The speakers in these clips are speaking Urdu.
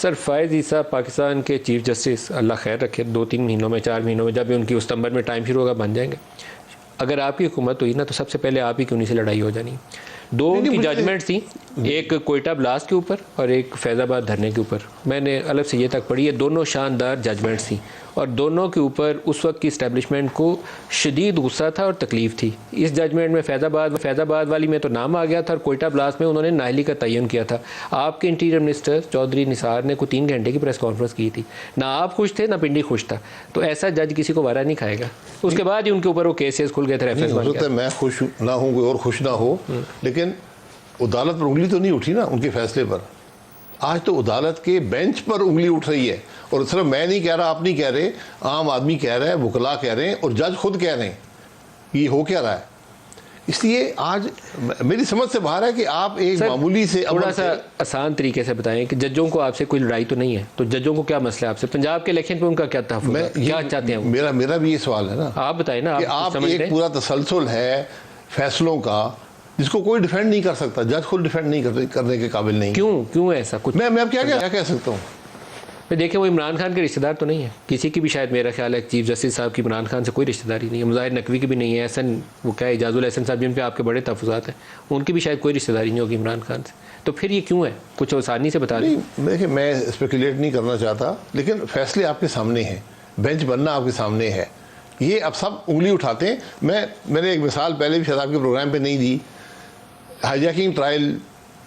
سر فائز عیسیٰ پاکستان کے چیف جسٹس اللہ خیر رکھے 2-3 مہینوں میں 4 مہینوں میں جب بھی ان کی ستمبر میں ٹائم شروع ہوگا بن جائیں گے. اگر آپ کی حکومت ہوئی نا تو سب سے پہلے آپ ہی کی انہیں سے لڑائی ہو جانی. 2 ان کی ججمنٹ تھیں, ایک کوئٹہ بلاسٹ کے اوپر اور ایک فیض آباد دھرنے کے اوپر. میں نے الگ سے یہ تک پڑھی ہے, دونوں شاندار ججمنٹس تھیں اور دونوں کے اوپر اس وقت کی اسٹیبلشمنٹ کو شدید غصہ تھا اور تکلیف تھی. اس ججمنٹ میں فیض آباد والی میں تو نام آ گیا تھا اور کوئٹہ بلاسٹ میں انہوں نے نااہلی کا تعین کیا تھا. آپ کے انٹیریئر منسٹر چودھری نثار نے کوئی 3 گھنٹے کی پریس کانفرنس کی تھی, نہ آپ خوش تھے نہ پنڈی خوش تھا. تو ایسا جج کسی کو وارا نہیں کھائے گا. اس کے بعد ہی ان کے اوپر وہ کیسز کھل گئے تھے. ریفرنس میں خوش نہ ہوں کوئی اور خوش نہ ہو, لیکن عدالت پر انگلی تو نہیں اٹھی نا ان کے فیصلے پر. آج تو عدالت کے بینچ پر انگلی اٹھ رہی ہے, اور صرف میں نہیں کہہ رہا, آپ نہیں کہہ رہے, عام آدمی کہہ رہا ہے, وکلاء کہہ رہے ہیں اور جج خود کہہ رہے ہیں. یہ ہو کیا رہا ہے؟ اس لیے آج میری سمجھ سے باہر ہے کہ آپ ایک معمولی سے تھوڑا سا آسان طریقے سے بتائیں کہ ججوں کو آپ سے کوئی لڑائی تو نہیں ہے, تو ججوں کو کیا مسئلہ ہے آپ سے؟ پنجاب کے الیکشن پہ ان کا کیا تحفظ ہے, کیا چاہتے ہیں؟ میرا بھی یہ سوال ہے نا, آپ بتائیں نا. کہ آپ ایک پورا تسلسل ہے فیصلوں کا جس کو کوئی ڈیفینڈ نہیں کر سکتا, جج خود ڈیفینڈ نہیں کرنے کے قابل نہیں. کیوں ایسا کچھ؟ میں اب کیا کہہ سکتا ہوں؟ دیکھیں وہ عمران خان کے رشتہ دار تو نہیں ہے کسی کی بھی, شاید میرا خیال ہے چیف جسٹس صاحب کی عمران خان سے کوئی رشتہ داری نہیں ہے. مظاہر نقوی کی بھی نہیں ہے. احسن وہ کیا اعجاز الحسن صاحب جن پہ آپ کے بڑے تحفظات ہیں, ان کی بھی شاید کوئی رشتہ داری نہیں ہوگی عمران خان سے. تو پھر یہ کیوں ہے؟ کچھ آسانی سے بتا دیں. دیکھیں میں اسپیکولیٹ نہیں کرنا چاہتا, لیکن فیصلے آپ کے سامنے ہیں, بینچ بننا آپ کے سامنے ہے. یہ اب سب انگلی اٹھاتے ہیں. میں نے ایک مثال پہلے بھی شاید آپ کے پروگرام پہ نہیں دی. Hijacking trial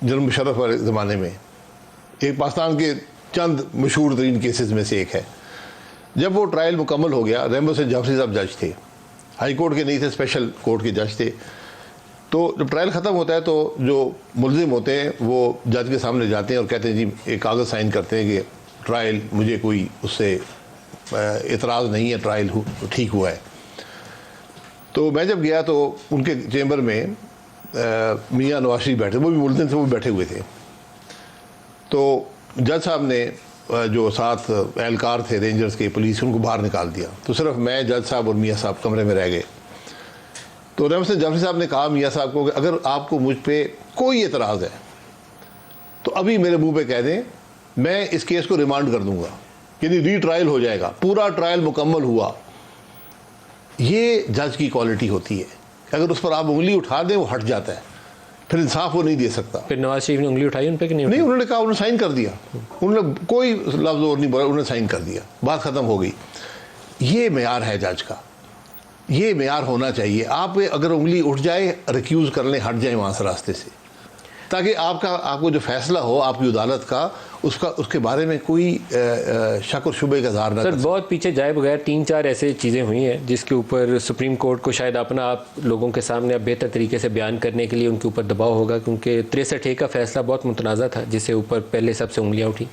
general Musharraf والے زمانے میں ایک پاکستان کے چند مشہور ترین کیسز میں سے ایک ہے. جب وہ ٹرائل مکمل ہو گیا, ریمبو سے جعفری صاحب جج تھے, ہائی کورٹ کے نہیں تھے, اسپیشل کورٹ کے جج تھے. تو جب ٹرائل ختم ہوتا ہے تو جو ملزم ہوتے ہیں وہ جج کے سامنے جاتے ہیں اور کہتے ہیں جی ایک کاغذ سائن کرتے ہیں کہ ٹرائل مجھے کوئی اس سے اعتراض نہیں ہے, ٹرائل ٹھیک ہوا ہے. تو میں جب گیا تو ان کے چیمبر میں میاں نواز شریف بیٹھے, وہ بھی ملزم تھے, وہ بیٹھے ہوئے تھے. تو جج صاحب نے جو ساتھ اہلکار تھے رینجرز کے, پولیس, ان کو باہر نکال دیا. تو صرف میں, جج صاحب اور میاں صاحب کمرے میں رہ گئے. تو ریمسن جعفری صاحب نے کہا میاں صاحب کو کہ اگر آپ کو مجھ پہ کوئی اعتراض ہے تو ابھی میرے منہ پہ کہہ دیں, میں اس کیس کو ریمانڈ کر دوں گا, یعنی ری ٹرائل ہو جائے گا. پورا ٹرائل مکمل ہوا. یہ جج کی کوالٹی ہوتی ہے, اگر اس پر آپ انگلی اٹھا دیں وہ ہٹ جاتا ہے, پھر انصاف وہ نہیں دے سکتا. پھر نواز شریف نے انگلی اٹھائی ان پہ کہ نہیں؟ انہوں نے کہا, انہوں نے سائن کر دیا, انہوں نے کوئی لفظ اور نہیں بولا, انہوں نے سائن کر دیا, بات ختم ہو گئی. یہ معیار ہے جج کا, یہ معیار ہونا چاہیے. آپ اگر انگلی اٹھ جائے, ریکیوز کر لیں, ہٹ جائیں وہاں سے راستے سے, تاکہ آپ کو جو فیصلہ ہو آپ کی عدالت کا, اس کے بارے میں کوئی شک اور شبے کا اظہار نہ. سر بہت پیچھے جائے بغیر 3-4 ایسے چیزیں ہوئی ہیں جس کے اوپر سپریم کورٹ کو شاید اپنا آپ لوگوں کے سامنے اب بہتر طریقے سے بیان کرنے کے لیے ان کے اوپر دباؤ ہوگا, کیونکہ 63A کا فیصلہ بہت متنازع تھا جس سے اوپر پہلے سب سے انگلیاں اٹھیں.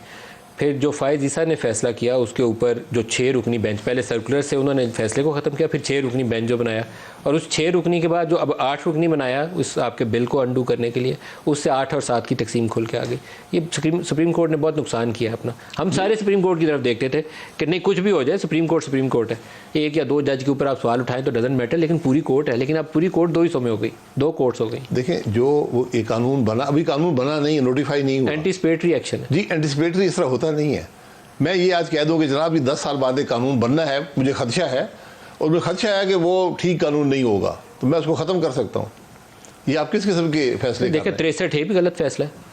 پھر جو فائز عیسیٰ نے فیصلہ کیا اس کے اوپر جو 6 رکنی بینچ, پہلے سرکولر سے انہوں نے فیصلے کو ختم کیا, پھر 6 رکنی بینچ جو بنایا, اور اس 6 رکنی کے بعد جو اب 8 رکنی بنایا اس آپ کے بل کو انڈو کرنے کے لیے, اس سے 8 اور 7 کی تقسیم کھل کے آ گئی. یہ سپریم کورٹ نے بہت نقصان کیا اپنا. ہم سارے سپریم کورٹ کی طرف دیکھتے تھے کہ نہیں کچھ بھی ہو جائے سپریم کورٹ ہے, 1 یا 2 جج کے اوپر آپ سوال اٹھائیں تو ڈزنٹ میٹر, لیکن پوری کورٹ ہے. لیکن اب پوری کورٹ 2 حصوں میں ہو گئی, 2 کورٹس ہو گئی. دیکھیں جو وہ ایک قانون بنا, ابھی قانون بنا نہیں ہے, نوٹیفائی نہیں ہوا. اینٹیسپیٹری ایکشن ہے جی, اینٹیسپیٹری اس طرح ہوتا نہیں ہے. میں یہ آج کہہ دوں کہ جناب یہ 10 سال بعد ایک قانون بننا ہے, مجھے خدشہ ہے, اور مجھے خدشہ ہے کہ وہ ٹھیک قانون نہیں ہوگا, تو میں اس کو ختم کر سکتا ہوں. یہ آپ کس قسم کے فیصلے دیکھیں 63A بھی غلط فیصلہ ہے,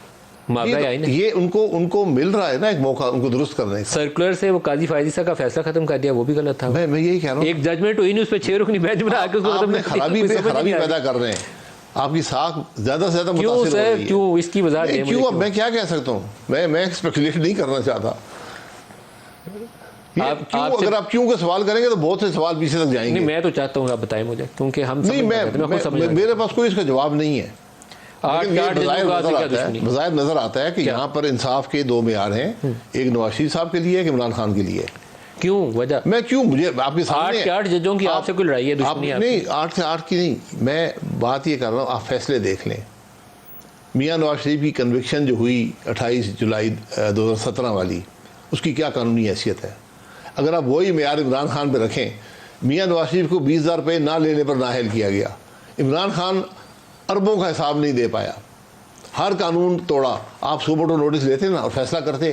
یہ ان کو مل رہا ہے نا ایک موقع ان کو درست کرنے کا. سرکولر سے وہ قاضی فائز عیسیٰ کا فیصلہ ختم کر دیا, وہ بھی غلط تھا. میں یہی کہہ رہا ہوں, ایک ججمنٹ ہوئی نہیں, اس پہ 6 رکنی بینچ بنا کے خرابی پیدا کر رہے ہیں. آپ کی ساکھ زیادہ سے زیادہ متاثر ہو رہی ہے. کیوں اس کی وضاحت ہے؟ کیوں, اب میں کیا کہہ سکتا ہوں, میں اسپیکولیٹ نہیں کرنا چاہتا. اگر آپ کیوں کا سوال کریں گے تو بہت سے سوال پیچھے تک جائیں گے. میں تو چاہتا ہوں آپ بتائیں مجھے, کیونکہ ہم میرے پاس کوئی اس کا جواب نہیں ہے. بظاہر نظر آتا ہے کہ یہاں پر انصاف کے 2 معیار ہیں, ایک نواز شریف صاحب کے لیے, ایک عمران خان کے لیے. کیوں وجہ؟ مجھے آپ کے سامنے 8 ججوں کی آپ سے کوئی لڑائی ہے, دشمنی ہے؟ نہیں, 8 سے 8 کی نہیں, میں بات یہ کر رہا ہوں, آپ فیصلے دیکھ لیں. میاں نواز شریف کی کنوکشن جو ہوئی 28 جولائی 2017 والی, اس کی کیا قانونی حیثیت ہے؟ اگر آپ وہی معیار عمران خان پہ رکھیں, میاں نواز شریف کو 20,000 روپے نہ لینے پر نااہل کیا گیا, عمران خان اربوں کا حساب نہیں دے پایا, ہر قانون توڑا. آپ صوبہ کو نوٹس لیتے نا اور فیصلہ کرتے,